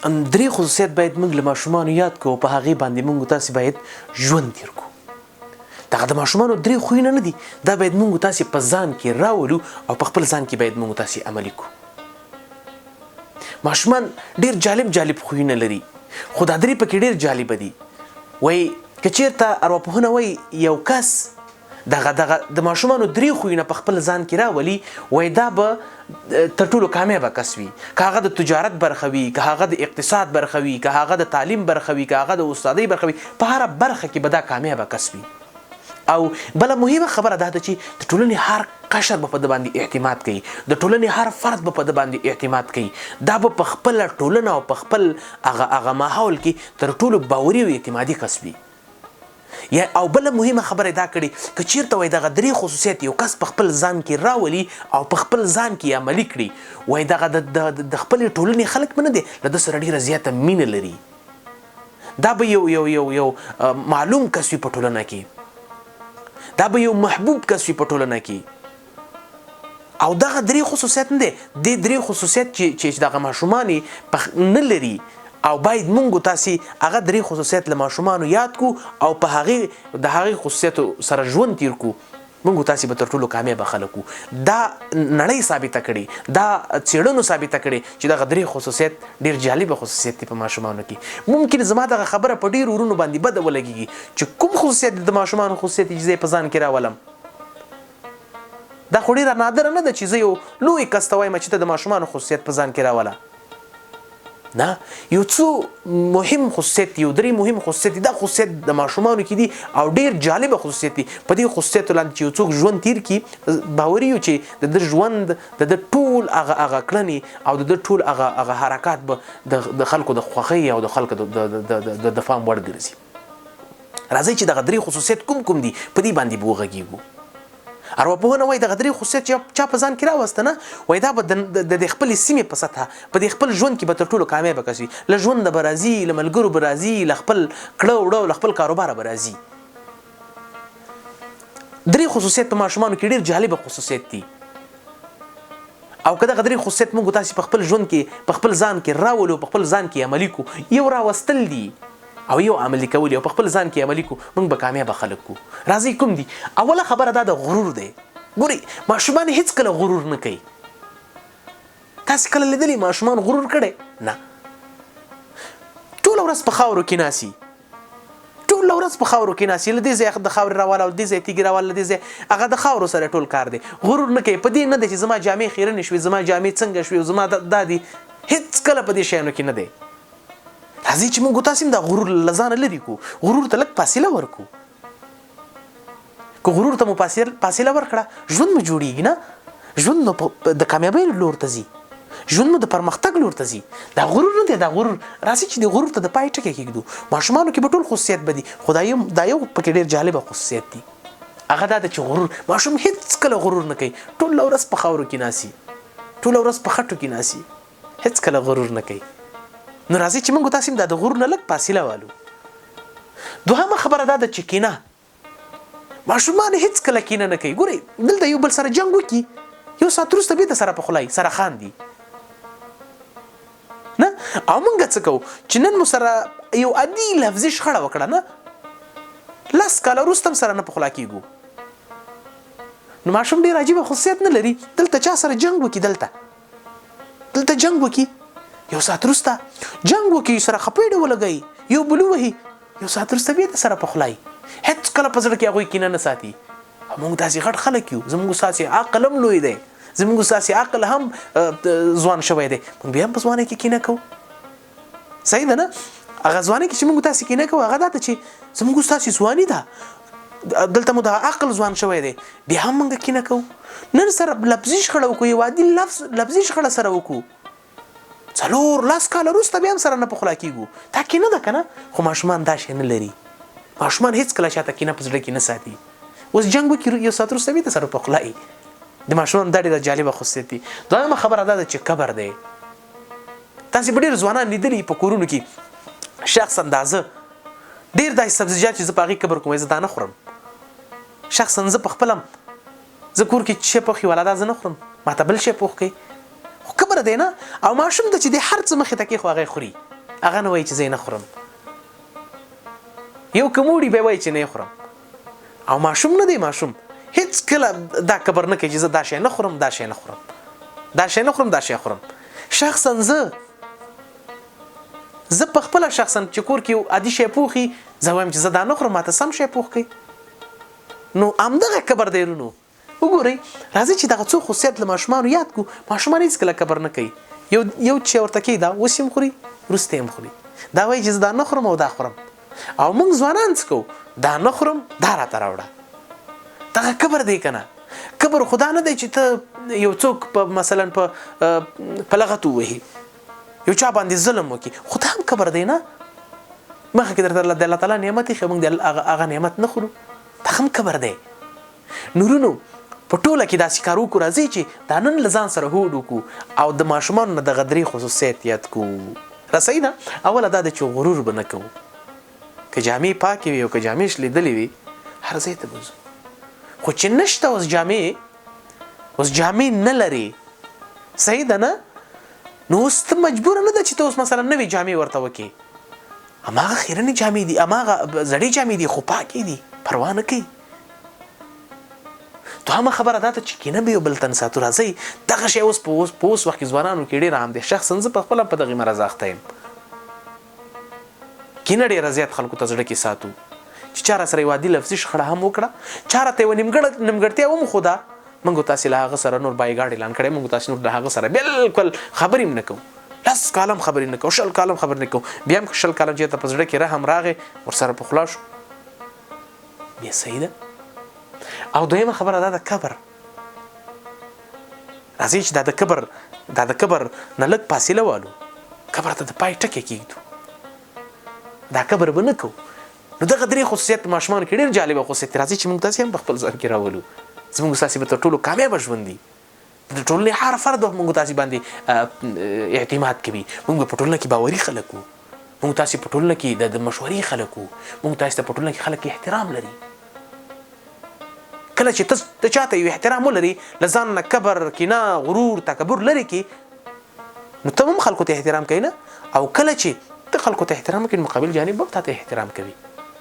درې خصوصیت باید موږ له ماشومانو یاد کړو، په هغې باندې موږ تاسې باید ژوند تیر کړو. دغه د ماشومانو درې خویونه نه دي، دا باید موږ تاسې په ځان کې راولو او په خپل ځان کې باید موږ تاسې عملي کړو. ماشومان ډېر جالب خویونه لري، خو دا درې پکې ډېر جالبه دي. وایي که چېرته ارواپوهنه وایي یو کس دغه د ماشومانو درې خویونه په خپل ځان کې راولي، وایي دا به تر ټولو کامیابه کس وي. که هغه د تجارت برخه وي، که هغه د اقتصاد برخه وي، که هغه د تعلیم برخه وي، که هغه د استادۍ برخه وي، په هره برخه کې به دا کامیابه کس وي. او بله مهمه خبره دا ده چې د ټولنې هر قشر به په ده باندې اعتماد کوي، د ټولنې هر فرد به په ده باندې اعتماد کوي. دا به په خپله ټولنه او په خپل هغه ماحول کې تر ټولو باوري او اعتمادي کس وي. یا او بله مهمه خبره دا کړي که چیرته وای دغه درې خصوصیت یو کس په خپل ځان کې راولي او په خپل ځان کې عملي کړي، وای دغه د خپلې ټولنې خلک به نه دی له ده سره ډېره زیاته مینه لري. دا به یو معلوم کس وي په ټولنه کې، دا به یو محبوب کس وي په ټولنه کې. او دغه درې خصوصیت نه دی، دې درې خصوصیت چې دغه ماشومان نه لري، او باید مونږ تاسې هغه درې خصوصیت له ماشومانو یاد کړو او په هغې خصوصیتو سره ژوند تیر کړو، مونږ تاسې به تر ټولو کامیابه خلک وو. دا نړۍ ثابته کړې، دا څېړنو ثابته کړې چې دغه درې خصوصیت ډېر جالبه خصوصیت دي په ماشومانو کې. ممکن زما دغه خبره په ډېرو ورونو باندې بده ولګېږي چې کوم خصوصیت د ماشومانو خصوصیت چې زه یې په ځان کې راولم. دا خو ډېره نادره نه ده چې زه یو لوی کس ته وایم چې ته د ماشومانو خصوصیت په ځان کې راوله. نه، یو څو مهم خصوصیت دي، یو درې مهم خصوصیت دي. دا خصوصیت د ماشومانو کې دي او ډېر جالبه خصوصیت دي. په دې خصوصیتو لاندې چې یو څوک ژوند تیر کړي، باوري یو چې د ده ژوند، د ده ټول هغه کړنې او د ده ټول هغه حرکات به د خلکو د خوښۍ او د خلکو د فام وړ ګرځي. راځئ چې دغه درې خصوصیت کوم دي په دې باندې به وغږېږو. ارواپوهنه وایي دغه درې خصوصیت چې چا په ځان کې راوسته نه، وایي دا به د خپلې سیمې په سطحه په دې خپل ژوند کې به تر ټولو کامیابه کس وي. له ژونده به راځي، له ملګرو به راځي، له خپل کړه وړه له خپل کاروباره به راځي. درې خصوصیت په ماشومانو کې ډېر جالبه خصوصیت دي. او که دغه درې خصوصیت موږ تاسې په خپل ژوند کې په خپل ځان کې راولو، په خپل ځان کې عملي کړو، یو راوستل دي او یو عملي کول او په خپل ځان کې عملي کو، موږ به کامیابه خلک کو. راځي کوم دي؟ اوله خبره دا د غرور دی. ګوري ماشومان هیڅ کله غرور نه کوي. تاسې کله لیدلی ماشومان غرور کړی؟ نه. ټوله ورځ په خاورو کې ناسي، ټوله ورځ په خاورو کې ناسي، له دې ځای د خاورې راواله او له دې ځای تیږې راواله، له دې ځای هغه د خاورو سره ټول کار دی. غرور نه کوي. په دې نه دی چې زما جامې خیرنې شوې، زما جامې څنګه شوې، زما دا دي، هیڅ کله په دې شیانو کې نه دی. راځي چې موږ تاسې دا غرور له ځانه لرې کړو، غرور ته لږ فاصله ورکړو. که غرور ته مو فاصله ورکړه، ژوند مو جوړېږي نه، ژوند نو د کامیابۍ لور ته ځي، ژوند مو د پرمختګ لور ته ځي. دا غرور نه دی، دا غرور راځي چې د غرور ته د پای ټکی کېږدو. ماشومانو کې به ټول خصوصیت به دي، خو دا یو پکې ډېر جالبه خصوصیت دي. هغه دا ده چې غرور، ماشوم هیڅ کله غرور نه کوي. ټوله ورځ په خاورو کې ناسي، ټوله ورځ په خټو کې ناسي، هیڅ کله غرور نه کوي. نو راځي چې موږ تاسې دا د غرور نه لږ فاصله والو. دوهمه خبره دا ده چې کینه. ماشومان هیڅ کله کینه نه کوي. ګورئ دلته یو بل سره جنګ وکړي، یو ساعت وروسته بېرته سره پخلی، سره خاندي نه. او موږ څه کوو چې نن مو سره یو عادي لفظي شخړه وکړه نه، 10 کاله وروسته هم سره نه پخلا کېږو. نو ماشوم ډېر عجیبه خصوصیت نه لري. دلته چا سره جنګ وکړي، دلته جنګ وکړي، یو ساعت وروسته جنګ وکړي، سره خپېډه ولګوي، یو بل ووهي، یو ساعت وروسته بېرته سره پخلی. هیڅ کله په زړه کې هغوی کینه نه ساتي. موږ داسې غټ خلک یو، زموږ ستاسې عقل هم لوی دی، زموږ ستاسې عقل هم ځوان شوی دی، موږ بیا هم په ځوانۍ کې کینه کوو. صحیح ده نه؟ هغه ځوانۍ کې چې موږ تاسې کینه کوو، هغه دا ده چې زموږ ستاسې ځواني ده، دلته مو د عقل ځوان شوی دی، بیا هم موږ کینه کوو. نن سره لفظي شخړه وکړو، یو عادي لفظي شخړه سره وکړو، 4-10 کاله وروسته بیا هم سره نه پخلا کېږو. دا کینه ده که نه؟ خو ماشومان دا شی نه لري. ماشومان هیڅ کله چاته کینه په زړه کې نه ساتي. اوس جنګ وکړي، یو ساعت وروسته بېرته سره پخلایي. د ماشومان دا ډېره جالبه خصوصیت دي. دویمه خبره دا ده چې کبر دی. تاسې به ډېر ځوانان لیدلي په کورونو کې شخص اندازه ډېر داسې سبزیجات چې زه په هغې کبر کوم، زه دا نه خورم. شخصا زه په خپله زه کور کې چې شی پوخ وي والا دا زه نه خورم، ما ته بل شی پوخ کوي. خو کبر دی نه. او ماشوم ته چې د هر څه مخې ته کې خو هغه خوري، هغه نه وایي چې زه نه خورم. یو کموړي به وایي چې نه خورم. او ماشوم نه دی، ماشوم هیڅ کله دا کبر نه کوي چې زه دا شی نه خورم، دا شی نه خورم، دا شی نه خورم، دا شی خورم. شخصا زه په خپل شخصا چې کور کې عادي شی پوخي، زه وایم چې زه دا نه خورم، ماته سم شی پوخ کوي. نو همدغه کبر دی ورونو. وګورئ راځي چې دغه څو خصوصیت له ماشومانو یاد کو. ماشومان هیڅ کله کبر نه کوي. یو چې ورته کوي دا اوس هم خوري، وروسته هم خوري. دا وایي چې زه دا نه خورم او دا خورم. او موږ ځوانان څه کوو؟ دا نه خورم، دا راته راوړه. دغه کبر دی که نه؟ کبر خدا نه دی چې ته یو څوک مثلا په لغت ووهي، یو چا باندې ظلم وکړي. خدا هم کبر دی نه؟ مخکې درته د الله تعالی نعمت ایښی، موږ د هغه نعمت نه خورو، دا هم کبر دی. نورونو په ټوله کې داسې کار وکړو، راځئ چې دا نن له ځان سره هوډ وکړو او د ماشومانو نه دغه درې خصوصیت یاد کړو. رسۍ ده اوله دا ده چې غرور به نه کوو. که جامې پاکې وي او که جامې شلېدلې وي هر ځای ته بوځو. خو چې نشته اوس جامې نه لري، صحیح ده نه؟ نو اوس ته مجبوره نه ده چې ته اوس مثلا نوې جامې ورته وکړې. هماغه خیرنې جامې دي، هماغه زړې جامې دي، خو پاکې دي، پروا نه کوي. دوهمه خبره دا ده چې کینه به یو بل ته نه ساتو. راځئ دغه شی اوس په اوس وخت کې ځوانانو کې ډېر عام دی. شخصا زه په خپله په دغې مرض اخته یم. کینه ډېره زیات خلکو ته زړه کې ساتو چې چا را سره یو عادي لفظي شخړه هم وکړه، چا راته یوه نیمګړتیا وموښوده، موږ تاسې له هغه سره نور بایګاډ اعلان کړی، موږ تاسې نور له هغه سره بالکل خبرې هم نه کوو. 10 کاله هم خبرې نه کوو، 20 کاله هم خبرې نه کوو. بیا هم 20 کاله چېرته په زړه کې رحم راغی ورسره په خوله شو، بیا صحیح ده. او دویمه خبره دا د کبر. راځئ چې دا د کبر نه لږ فاصله والو، کبر ته د پای ټکی کېږدو، دا کبر به نه کوو. نو دغه درې خصوصیت ماشومانو کې ډېر جالبه خصوصیت دي. راځئ چې موږ تاسې هم په خپل ځان کې راولو. زموږ تاسې به تر ټولو کامیابه ژوند دي. د ټولنې هر فرد موږ تاسې باندې اعتماد کوي. موږ به په ټولنه کې باوري خلک وو، موږ تاسې په ټولنه کې د مشورې خلک وو، موږ تاسې ته په ټولنه کې خلک احترام لري. کله چې ته چاته یو احترام ولري، له ځان نه کبر، کینه، غرور، تکبر لرې کړي، نو ته هم خلکو ته احترام کوي نه. او کله چې ته خلکو ته احترام کوي، مقابل جانب هم تا ته احترام کوي.